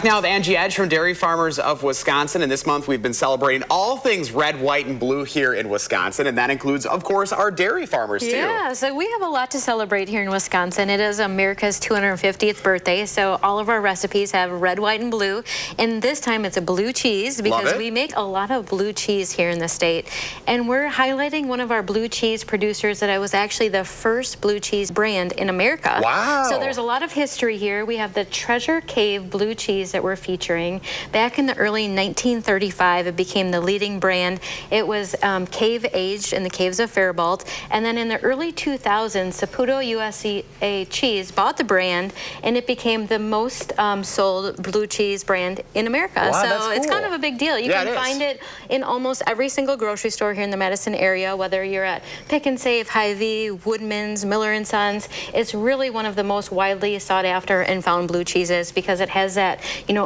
Now with Angie Edge from Dairy Farmers of Wisconsin, and this month we've been celebrating all things red, white, and blue here in Wisconsin, and that includes, of course, our dairy farmers too. Yeah, so we have a lot to celebrate here in Wisconsin. It is America's 250th birthday, so all of our recipes have red, white, and blue, and this time it's a blue cheese because we make a lot of blue cheese here in the state, and we're highlighting one of our blue cheese producers that was actually the first blue cheese brand in America. Wow. So there's a lot of history here. We have the Treasure Cave blue cheese that we're featuring. Back in the early 1935, it became the leading brand. It was cave aged in the caves of Faribault, and then in the early 2000s, Saputo USA Cheese bought the brand, and it became the most sold blue cheese brand in America. Wow, so that's cool. it's kind of a big deal. You can find it in almost every single grocery store here in the Madison area, whether you're at Pick and Save, Hy-Vee, Woodman's, Miller & Sons. It's really one of the most widely sought after and found blue cheeses because it has that,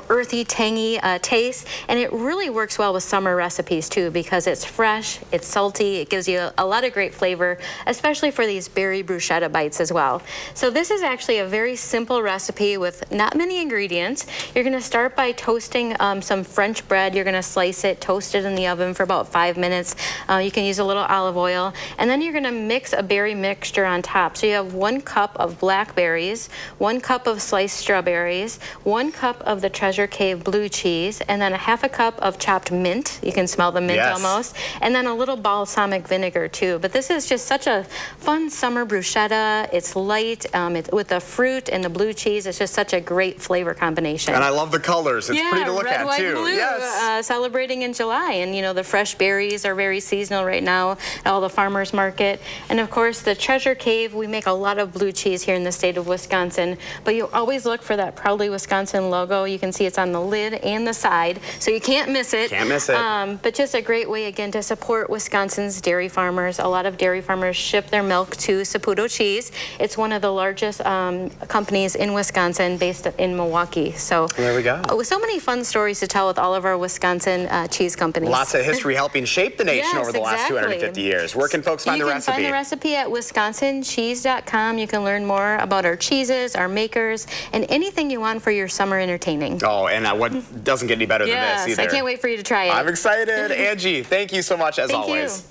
earthy, tangy taste, and it really works well with summer recipes too because it's fresh, it's salty, it gives you a lot of great flavor, especially for these berry bruschetta bites as well. So this is actually a very simple recipe with not many ingredients. You're going to start by toasting some French bread. You're going to slice it, toast it in the oven for about 5 minutes. You can use a little olive oil, and then you're going to mix a berry mixture on top. So you have 1 cup of blackberries, 1 cup of sliced strawberries, 1 cup of the Treasure Cave blue cheese, and then a half a cup of chopped mint. You can smell the mint almost. And then a little balsamic vinegar too. But this is just such a fun summer bruschetta. It's light, with the fruit and the blue cheese. It's just such a great flavor combination. And I love the colors. It's pretty to look red, at white, too. Blue, celebrating in July. And the fresh berries are very seasonal right now at all the farmers market. And of course the Treasure Cave, we make a lot of blue cheese here in the state of Wisconsin. But you always look for that Proudly Wisconsin logo. You can see it's on the lid and the side, so you can't miss it. Can't miss it. But just a great way, again, to support Wisconsin's dairy farmers. A lot of dairy farmers ship their milk to Saputo Cheese. It's one of the largest companies in Wisconsin, based in Milwaukee. So there we go. With so many fun stories to tell with all of our Wisconsin cheese companies. Lots of history helping shape the nation over the last 250 years. Where can folks find the recipe? You can find the recipe at wisconsincheese.com. You can learn more about our cheeses, our makers, and anything you want for your summer entertaining. Oh, and what doesn't get any better than this either. I can't wait for you to try it. I'm excited. Angie, thank you so much as always. You.